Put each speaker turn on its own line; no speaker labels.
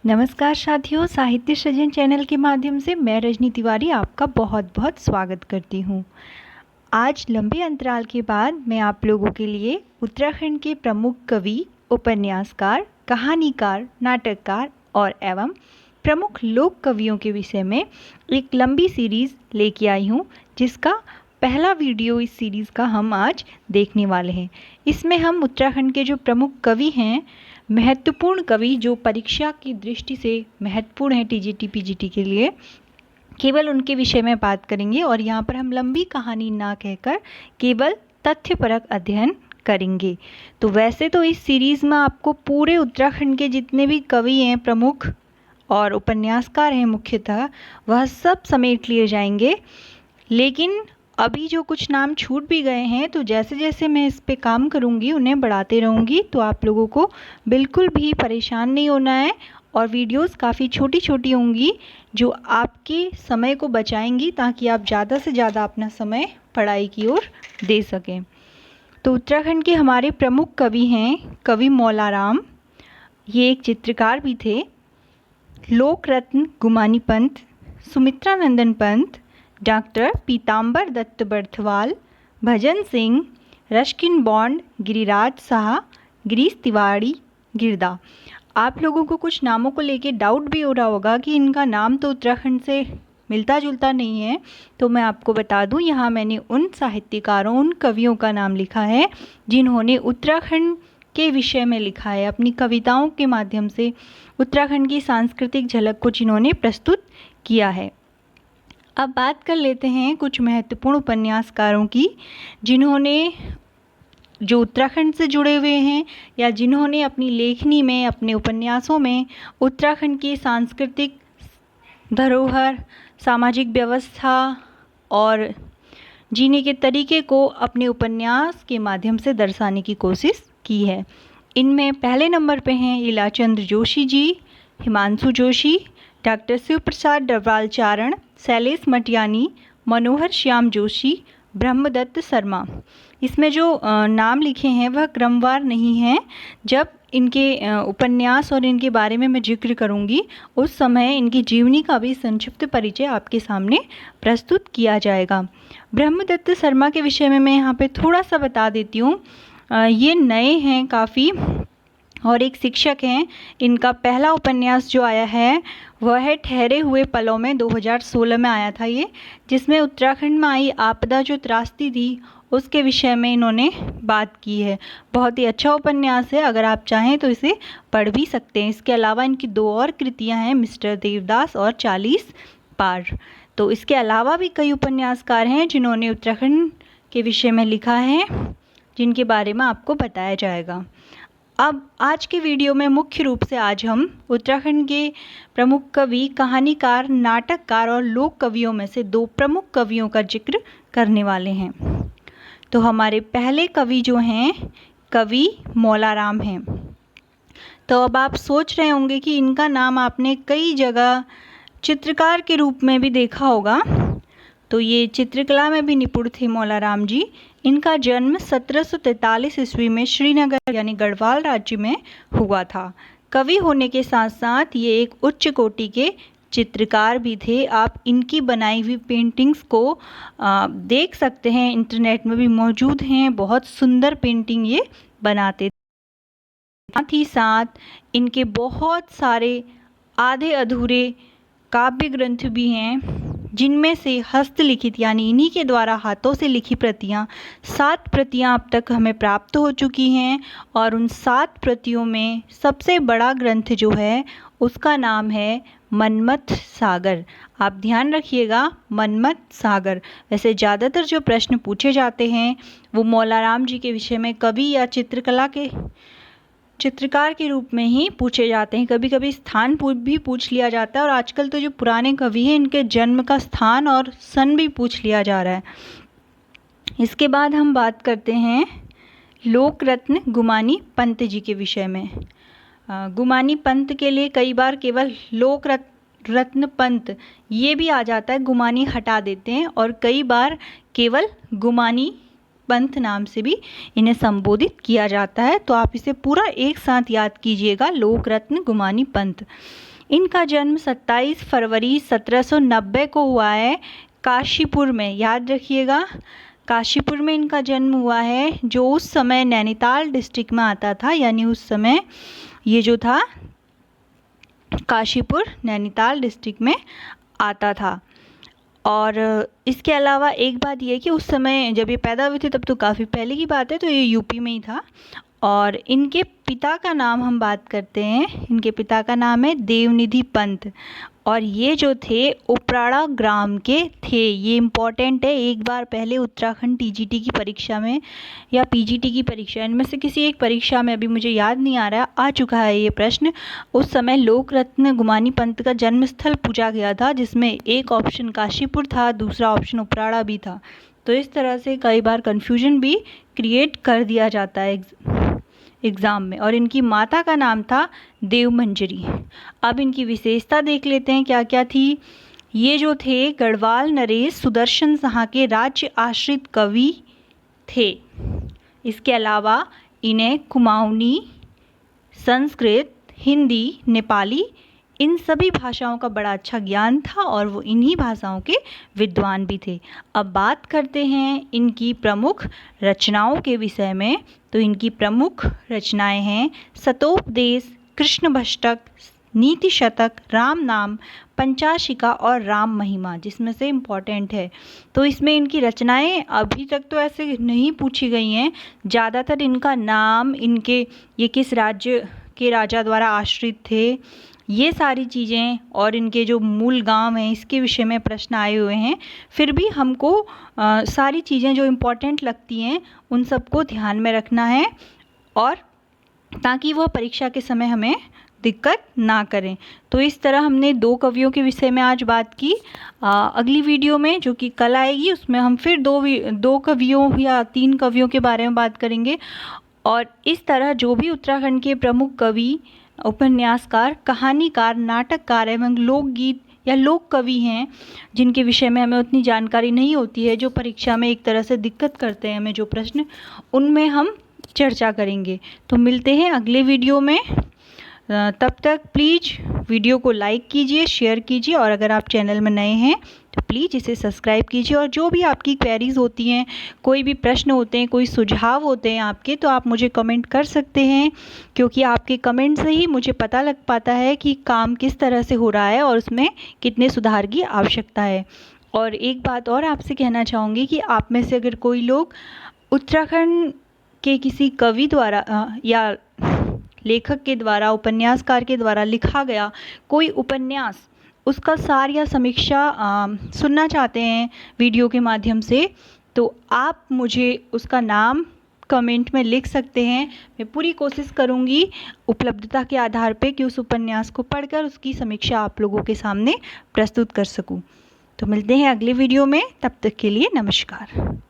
नमस्कार साथियों, साहित्य सृजन चैनल के माध्यम से मैं रजनी तिवारी आपका बहुत बहुत स्वागत करती हूँ। आज लंबे अंतराल के बाद मैं आप लोगों के लिए उत्तराखंड के प्रमुख कवि, उपन्यासकार, कहानीकार, नाटककार और एवं प्रमुख लोक कवियों के विषय में एक लंबी सीरीज़ लेके आई हूँ, जिसका पहला वीडियो इस सीरीज़ का हम आज देखने वाले हैं। इसमें हम उत्तराखंड के जो प्रमुख कवि हैं, महत्वपूर्ण कवि जो परीक्षा की दृष्टि से महत्वपूर्ण है टीजीटी पीजीटी के लिए, केवल उनके विषय में बात करेंगे। और यहाँ पर हम लंबी कहानी ना कहकर केवल तथ्यपरक अध्ययन करेंगे। तो वैसे तो इस सीरीज़ में आपको पूरे उत्तराखंड के जितने भी कवि हैं प्रमुख और उपन्यासकार हैं मुख्यतः, वह सब समेट लिए जाएंगे, लेकिन अभी जो कुछ नाम छूट भी गए हैं तो जैसे जैसे मैं इस पे काम करूँगी उन्हें बढ़ाते रहूँगी। तो आप लोगों को बिल्कुल भी परेशान नहीं होना है और वीडियोस काफ़ी छोटी छोटी होंगी जो आपके समय को बचाएंगी, ताकि आप ज़्यादा से ज़्यादा अपना समय पढ़ाई की ओर दे सकें। तो उत्तराखंड के हमारे प्रमुख कवि हैं कवि मौलाराम। ये एक चित्रकार भी थे। लोक रत्न गुमानी पंत, सुमित्रा नंदन पंत, डॉक्टर पीताम्बर दत्त बर्थवाल, भजन सिंह, रश्किन बॉन्ड, गिरिराज शाह, गिरीश तिवारी, गिरदा। आप लोगों को कुछ नामों को लेके डाउट भी हो रहा होगा कि इनका नाम तो उत्तराखंड से मिलता जुलता नहीं है। तो मैं आपको बता दूं, यहाँ मैंने उन साहित्यकारों, उन कवियों का नाम लिखा है जिन्होंने उत्तराखंड के विषय में लिखा है। अपनी कविताओं के माध्यम से उत्तराखंड की सांस्कृतिक झलक को जिन्होंने प्रस्तुत किया है। अब बात कर लेते हैं कुछ महत्वपूर्ण उपन्यासकारों की, जिन्होंने जो उत्तराखंड से जुड़े हुए हैं या जिन्होंने अपनी लेखनी में, अपने उपन्यासों में उत्तराखंड की सांस्कृतिक धरोहर, सामाजिक व्यवस्था और जीने के तरीके को अपने उपन्यास के माध्यम से दर्शाने की कोशिश की है। इनमें पहले नंबर पे हैं इलाचंद्र जोशी जी, हिमांशु जोशी, डॉक्टर शिव प्रसाद डबराल-चारण, शैलेश मटियानी, मनोहर श्याम जोशी, ब्रह्मदत्त शर्मा। इसमें जो नाम लिखे हैं वह क्रमवार नहीं हैं। जब इनके उपन्यास और इनके बारे में मैं जिक्र करूंगी उस समय इनकी जीवनी का भी संक्षिप्त परिचय आपके सामने प्रस्तुत किया जाएगा। ब्रह्मदत्त शर्मा के विषय में मैं यहाँ पे थोड़ा सा बता देती हूँ। ये नए हैं काफ़ी और एक शिक्षक हैं। इनका पहला उपन्यास जो आया है वह है ठहरे हुए पलों में, 2016 में आया था ये, जिसमें उत्तराखंड में आई आपदा जो त्रासदी थी उसके विषय में इन्होंने बात की है। बहुत ही अच्छा उपन्यास है, अगर आप चाहें तो इसे पढ़ भी सकते हैं। इसके अलावा इनकी दो और कृतियां हैं, मिस्टर देवदास और 40 पार। तो इसके अलावा भी कई उपन्यासकार हैं जिन्होंने उत्तराखंड के विषय में लिखा है, जिनके बारे में आपको बताया जाएगा। अब आज के वीडियो में मुख्य रूप से आज हम उत्तराखंड के प्रमुख कवि, कहानीकार, नाटककार और लोक कवियों में से दो प्रमुख कवियों का जिक्र करने वाले हैं। तो हमारे पहले कवि जो हैं कवि मौलाराम हैं। तो अब आप सोच रहे होंगे कि इनका नाम आपने कई जगह चित्रकार के रूप में भी देखा होगा। तो ये चित्रकला में भी निपुण थे मौलाराम जी। इनका जन्म 1743 ईस्वी में श्रीनगर यानी गढ़वाल राज्य में हुआ था। कवि होने के साथ साथ ये एक उच्च कोटि के चित्रकार भी थे। आप इनकी बनाई हुई पेंटिंग्स को देख सकते हैं, इंटरनेट में भी मौजूद हैं। बहुत सुंदर पेंटिंग ये बनाते थे। साथ ही साथ इनके बहुत सारे आधे अधूरे काव्य ग्रंथ भी हैं, जिनमें से हस्तलिखित यानी इन्हीं के द्वारा हाथों से लिखी प्रतियां 7 प्रतियां अब तक हमें प्राप्त हो चुकी हैं। और उन 7 प्रतियों में सबसे बड़ा ग्रंथ जो है उसका नाम है मनमथ सागर। आप ध्यान रखिएगा, मनमथ सागर। वैसे ज़्यादातर जो प्रश्न पूछे जाते हैं वो मौलाराम जी के विषय में कवि या चित्रकार के रूप में ही पूछे जाते हैं। कभी कभी स्थान भी पूछ लिया जाता है, और आजकल तो जो पुराने कवि हैं इनके जन्म का स्थान और सन भी पूछ लिया जा रहा है। इसके बाद हम बात करते हैं लोक रत्न गुमानी पंत जी के विषय में। गुमानी पंत के लिए कई बार केवल लोक रत्न पंत ये भी आ जाता है, गुमानी हटा देते हैं, और कई बार केवल गुमानी पंत नाम से भी इन्हें संबोधित किया जाता है। तो आप इसे पूरा एक साथ याद कीजिएगा, लोक रत्न गुमानी पंत। इनका जन्म 27 फरवरी 1790 को हुआ है काशीपुर में। याद रखिएगा, काशीपुर में इनका जन्म हुआ है, जो उस समय नैनीताल डिस्ट्रिक्ट में आता था। यानी उस समय ये जो था काशीपुर नैनीताल डिस्ट्रिक्ट में आता था। और इसके अलावा एक बात ये कि उस समय जब ये पैदा हुए थे तब तो काफ़ी पहले की बात है, तो ये यूपी में ही था। और इनके पिता का नाम हम बात करते हैं, इनके पिता का नाम है देवनिधि पंत, और ये जो थे उपराड़ा ग्राम के थे। ये इम्पॉर्टेंट है, एक बार पहले उत्तराखंड टीजीटी की परीक्षा में या पीजीटी की परीक्षा, इनमें से किसी एक परीक्षा में, अभी मुझे याद नहीं आ रहा, आ चुका है ये प्रश्न। उस समय लोक रत्न गुमानी पंत का जन्मस्थल पूछा गया था, जिसमें एक ऑप्शन काशीपुर था, दूसरा ऑप्शन उपराड़ा भी था। तो इस तरह से कई बार कन्फ्यूजन भी क्रिएट कर दिया जाता है एग्ज़ाम में। और इनकी माता का नाम था देवमंजरी। अब इनकी विशेषता देख लेते हैं क्या क्या थी। ये जो थे गढ़वाल नरेश सुदर्शन शाह के राज्य आश्रित कवि थे। इसके अलावा इन्हें कुमाऊनी, संस्कृत, हिंदी, नेपाली, इन सभी भाषाओं का बड़ा अच्छा ज्ञान था और वो इन्हीं भाषाओं के विद्वान भी थे। अब बात करते हैं इनकी प्रमुख रचनाओं के विषय में। तो इनकी प्रमुख रचनाएं हैं सतोपदेश, कृष्णभष्टक, नीति शतक, राम नाम, पंचाशिका और राम महिमा, जिसमें से इम्पॉर्टेंट है। तो इसमें इनकी रचनाएं अभी तक तो ऐसे नहीं पूछी गई हैं, ज़्यादातर इनका नाम, इनके ये किस राज्य के राजा द्वारा आश्रित थे, ये सारी चीज़ें, और इनके जो मूल गांव हैं इसके विषय में प्रश्न आए हुए हैं। फिर भी हमको सारी चीज़ें जो इम्पोर्टेंट लगती हैं उन सबको ध्यान में रखना है, और ताकि वह परीक्षा के समय हमें दिक्कत ना करें। तो इस तरह हमने 2 कवियों के विषय में आज बात की। अगली वीडियो में जो कि कल आएगी उसमें हम फिर 2 कवियों या 3 कवियों के बारे में बात करेंगे। और इस तरह जो भी उत्तराखंड के प्रमुख कवि, उपन्यासकार, कहानीकार, नाटककार एवं लोकगीत या लोक कवि हैं, जिनके विषय में हमें उतनी जानकारी नहीं होती है, जो परीक्षा में एक तरह से दिक्कत करते हैं हमें जो प्रश्न, उनमें हम चर्चा करेंगे। तो मिलते हैं अगले वीडियो में। तब तक प्लीज़ वीडियो को लाइक कीजिए, शेयर कीजिए, और अगर आप चैनल में नए हैं तो प्लीज़ इसे सब्सक्राइब कीजिए। और जो भी आपकी क्वेरीज़ होती हैं, कोई भी प्रश्न होते हैं, कोई सुझाव होते हैं आपके, तो आप मुझे कमेंट कर सकते हैं, क्योंकि आपके कमेंट से ही मुझे पता लग पाता है कि काम किस तरह से हो रहा है और उसमें कितने सुधार की आवश्यकता है। और एक बात और आपसे कहना चाहूँगी कि आप में से अगर कोई लोग उत्तराखंड के किसी कवि द्वारा या लेखक के द्वारा, उपन्यासकार के द्वारा लिखा गया कोई उपन्यास, उसका सार या समीक्षा सुनना चाहते हैं वीडियो के माध्यम से, तो आप मुझे उसका नाम कमेंट में लिख सकते हैं। मैं पूरी कोशिश करूंगी उपलब्धता के आधार पे कि उस उपन्यास को पढ़कर उसकी समीक्षा आप लोगों के सामने प्रस्तुत कर सकूं। तो मिलते हैं अगले वीडियो में, तब तक के लिए नमस्कार।